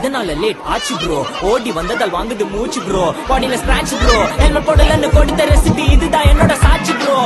அதனால லேட் ஆச்சு ப்ரோ. ஓடி வந்ததால் வாங்குது மூச்சு ப்ரோ. பாடியில ஸ்கிராட்ச் ப்ரோ. ஹெல்மெட் போடலன்னு கொடுத்த ரெசிபி இதுதான் என்னோட சாட்சி ப்ரோ.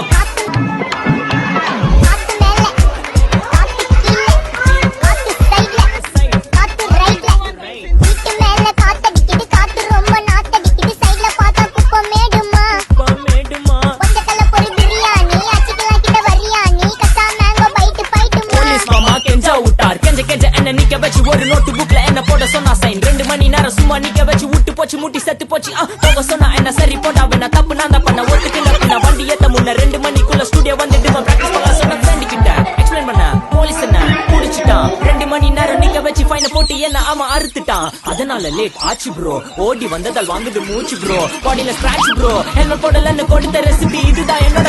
நிக்க வச்சு ஒரு நோட்டு புக்ல என்ன போட சொன்னா சைன். 2 மணி நேரம் சும்மா நிக்க வச்சு விட்டு போச்சு முட்டி செத்து போச்சு. போக சொன்னா என்ன சரி போட்டா வேணா தப்பு நான் தான் பண்ண ஒத்துக்கிட்ட. வண்டி ஏத்த முன்ன 2 மணிக்குள்ள ஸ்டுடியோ வந்துட்டு பிராக்டிஸ் பண்ண சொன்ன ஃப்ரெண்ட் கிட்ட எக்ஸ்பிளைன் பண்ண. போலீஸ் என்ன புடிச்சிட்டான். 2 மணி நேரம் நிக்க வச்சு ஃபைன போட்டு என்ன ஆமா அறுத்துட்டான். அதனால லேட் ஆச்சு ப்ரோ. ஓடி வந்ததால் வாங்குது மூச்சு ப்ரோ. பாடியில ஸ்கிராட்ச் ப்ரோ. ஹெல்மெட் போடலன்னு கொடுத்த ரெசிபி இதுதான் என்னோட